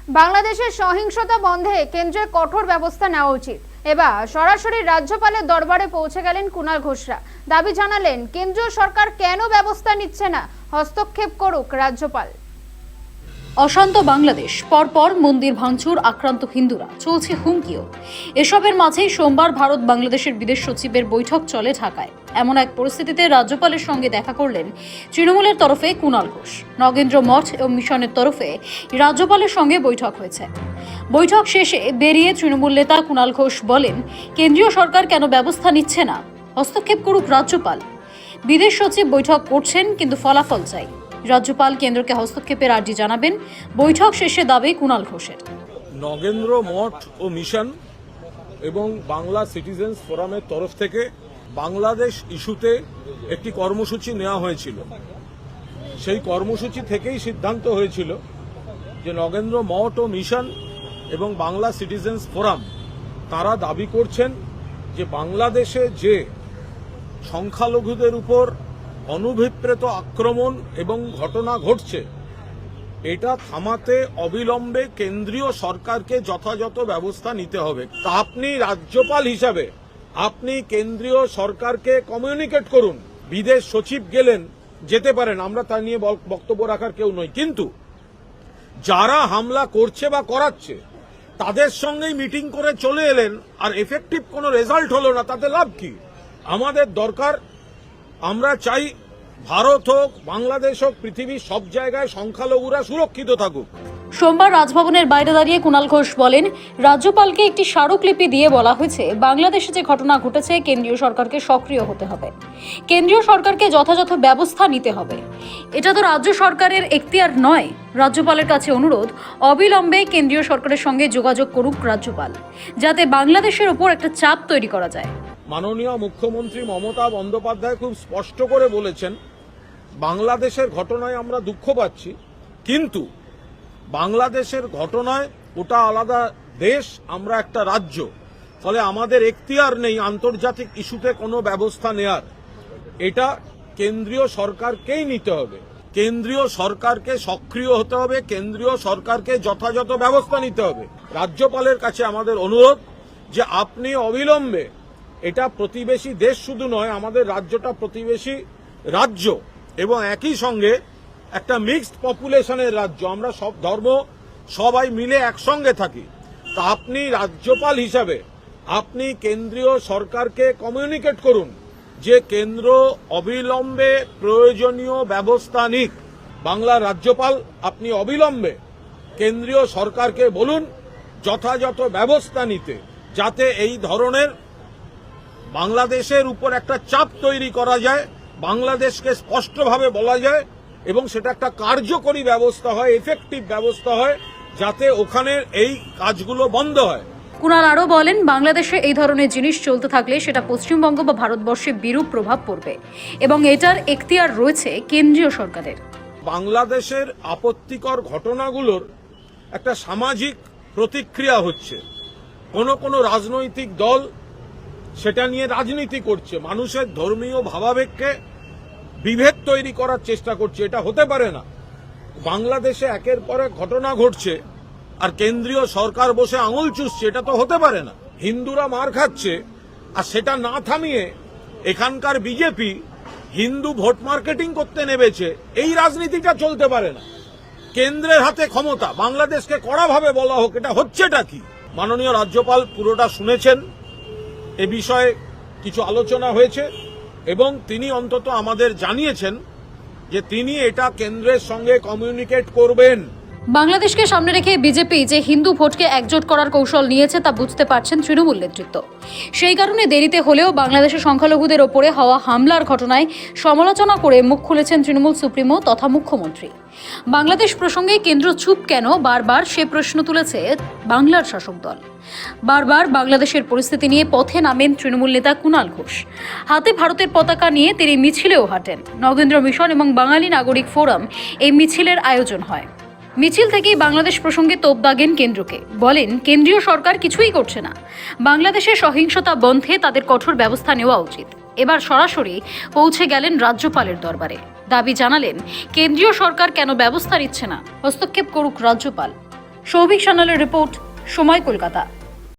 বাংলাদেশের সহিংসতা বন্ধে কেন্দ্রের কঠোর ব্যবস্থা নেওয়া উচিত। এবার সরাসরি রাজ্যপালের দরবারে পৌঁছে গেলেন কুণাল ঘোষরা। দাবি জানালেন কেন্দ্রীয় সরকার কেন ব্যবস্থা নিচ্ছে না, হস্তক্ষেপ করুক রাজ্যপাল। অশান্ত বাংলাদেশ, পরপর মন্দির ভাঙচুর, আক্রান্ত হিন্দুরা, চলছে হুমকিও। এসবের মাঝেই সোমবার ভারত বাংলাদেশের বিদেশ সচিবের বৈঠক চলে ঢাকায়। এমন এক পরিস্থিতিতে রাজ্যপালের সঙ্গে দেখা করলেন তৃণমূলের তরফে কুণাল ঘোষ। নগেন্দ্র মঠ ও মিশনের তরফে রাজ্যপালের সঙ্গে বৈঠক হয়েছে। বৈঠক শেষে বেরিয়ে তৃণমূল নেতা কুণাল ঘোষ বলেন, কেন্দ্রীয় সরকার কেন ব্যবস্থা নিচ্ছে না, হস্তক্ষেপ করুক রাজ্যপাল। বিদেশ সচিব বৈঠক করছেন, কিন্তু ফলাফল চাই। রাজ্যপাল কেন্দ্রকে হস্তক্ষেপের আর্জি জানাবেন। বৈঠক শেষে দাবি কুণাল ঘোষের। নগেন্দ্র মঠ ও মিশন এবং বাংলা সিটিজেন্স ফোরামের তরফ থেকে বাংলাদেশ ইস্যুতে একটি কর্মসূচি নেওয়া হয়েছিল। সেই কর্মসূচি থেকেই সিদ্ধান্ত হয়েছিল যে নগেন্দ্র মঠ ও মিশন এবং বাংলা সিটিজেন্স ফোরাম তারা দাবি করছেন যে বাংলাদেশে যে সংখ্যালঘুদের উপর অনভিপ্রেত আক্রমণ এবং ঘটনা ঘটছে, এটা থামাতে অবিলম্বে কেন্দ্রীয় সরকারকে যথাযথ ব্যবস্থা নিতে হবে। তা আপনি রাজ্যপাল হিসাবে আপনি কেন্দ্রীয় সরকারকে কমিউনিকেট করুন। বিদেশ সচিব গেলেন, যেতে পারেন, আমরা তা নিয়ে বক্তব্য রাখার কেউ নই, কিন্তু যারা হামলা করছে বা করাচ্ছে তাদের সঙ্গেই মিটিং করে চলে এলেন আর এফেক্টিভ কোনো রেজাল্ট হলো না, তাতে লাভ কি? আমাদের দরকার, আমরা চাই ভারত হোক, বাংলাদেশ হোক, পৃথিবীর সব জায়গায় সংখ্যালঘুরা সুরক্ষিত থাকুক। সোমবার রাজভবনের বাইরে দাঁড়িয়ে কুণাল ঘোষ বলেন, রাজ্যপালকে একটি স্মারকলিপি দিয়ে বলা হয়েছে, বাংলাদেশে যে ঘটনা ঘটেছে কেন্দ্রীয় সরকারকে সক্রিয় হতে হবে, কেন্দ্রীয় সরকারকে যথাযথ ব্যবস্থা নিতে হবে। এটা তো রাজ্য সরকারের এখতিয়ার নয়। রাজ্যপালের কাছে অনুরোধ, অবিলম্বে কেন্দ্রীয় সরকারের সঙ্গে যোগাযোগ করুক রাজ্যপাল, যাতে বাংলাদেশের উপর একটা চাপ তৈরি করা যায়। মাননীয় মুখ্যমন্ত্রী মমতা বন্দ্যোপাধ্যায় খুব স্পষ্ট করে বলেছেন, বাংলাদেশের ঘটনায় আমরা দুঃখ পাচ্ছি, কিন্তু বাংলাদেশের ঘটনায় ওটা আলাদা দেশ, আমরা একটা রাজ্য, ফলে আমাদের এখতিয়ার নেই আন্তর্জাতিক ইস্যুতে কোনো ব্যবস্থা নেয়ার। এটা কেন্দ্রীয় সরকারকেই নিতে হবে, কেন্দ্রীয় সরকারকে সক্রিয় হতে হবে, কেন্দ্রীয় সরকারকে যথাযথ ব্যবস্থা নিতে হবে। রাজ্যপালের কাছে আমাদের অনুরোধ যে আপনি অবিলম্বে, এটা প্রতিবেশী দেশ শুধু নয়, আমাদের রাজ্যটা প্রতিবেশী রাজ্য এবং একই সঙ্গে একটা মিক্সড পপুলেশনের রাজ্য, আমরা সব ধর্ম সবাই মিলে একসঙ্গে থাকি। তা আপনি রাজ্যপাল হিসাবে আপনি কেন্দ্রীয় সরকারকে কমিউনিকেট করুন যে কেন্দ্র অবিলম্বে প্রয়োজনীয় ব্যবস্থা নিক। বাংলার রাজ্যপাল, আপনি অবিলম্বে কেন্দ্রীয় সরকারকে বলুন যথাযথ ব্যবস্থা নিতে, যাতে এই ধরনের বাংলাদেশের উপর একটা চাপ তৈরি করা যায়, বাংলাদেশকে স্পষ্টভাবে বলা যায় এবং সেটা একটা কার্যকরী ব্যবস্থা হয়, এফেক্টিভ ব্যবস্থা হয়, যাতে ওখানের এই কাজগুলো বন্ধ হয়। কুণাল আরও বলেন, বাংলাদেশে এই ধরনের জিনিস চলতে থাকলে সেটা পশ্চিমবঙ্গ বা ভারতবর্ষে বিরূপ প্রভাব পড়বে এবং এটার এখতিয়ার রয়েছে কেন্দ্রীয় সরকারের। বাংলাদেশের আপত্তিকর ঘটনাগুলোর একটা সামাজিক প্রতিক্রিয়া হচ্ছে, কোনো রাজনৈতিক দল সেটা নিয়ে রাজনীতি করছে, মানুষের ধর্মীয় ভাবাবেগকে বিভেদ তৈরি করার চেষ্টা করছে। এটা হতে পারে না। বাংলাদেশে একের পর এক ঘটনা ঘটছে আর কেন্দ্রীয় সরকার বসে আঙুল চুষছে, এটা তো হতে পারে না। হিন্দুরা মার খাচ্ছে আর সেটা না থামিয়ে এখানকার বিজেপি হিন্দু ভোট মার্কেটিং করতে নেমেছে, এই রাজনীতিটা চলতে পারে না। কেন্দ্রের হাতে ক্ষমতা, বাংলাদেশকে কড়াভাবে বলা হোক, এটা হচ্ছেটা কি? মাননীয় রাজ্যপাল পুরোটা শুনেছেন, এ বিষয়ে কিছু আলোচনা হয়েছে এবং তিনি অন্তত আমাদের জানিয়েছেন যে তিনি এটা কেন্দ্রের সঙ্গে কমিউনিকেট করবেন। বাংলাদেশকে সামনে রেখে বিজেপি যে হিন্দু ভোটকে একজোট করার কৌশল নিয়েছে তা বুঝতে পারছেন তৃণমূল নেতৃত্ব। সেই কারণে দেরিতে হলেও বাংলাদেশের সংখ্যালঘুদের ওপরে হওয়া হামলার ঘটনায় সমালোচনা করে মুখ খুলেছেন তৃণমূল সুপ্রিমো তথা মুখ্যমন্ত্রী। বাংলাদেশ প্রসঙ্গে কেন্দ্র চুপ কেন, বারবার সে প্রশ্ন তুলেছে বাংলার শাসক দল। বারবার বাংলাদেশের পরিস্থিতি নিয়ে পথে নামেন তৃণমূল নেতা কুণাল ঘোষ। হাতে ভারতের পতাকা নিয়ে তিনি মিছিলেও হাঁটেন। নগেন্দ্র মিশন এবং বাঙালি নাগরিক ফোরাম এই মিছিলের আয়োজন হয়। মিছিল থেকেই বাংলাদেশ প্রসঙ্গে তোপ দাগেন কেন্দ্রকে, বলেন কেন্দ্রীয় সরকার কিছুই করছে না, বাংলাদেশের সহিংসতা বন্ধে তাদের কঠোর ব্যবস্থা নেওয়া উচিত। এবার সরাসরি পৌঁছে গেলেন রাজ্যপালের দরবারে। দাবি জানালেন কেন্দ্রীয় সরকার কেন ব্যবস্থা নিচ্ছে না, হস্তক্ষেপ করুক রাজ্যপাল। সৌভিক সান্যালের রিপোর্ট, সময় কলকাতা।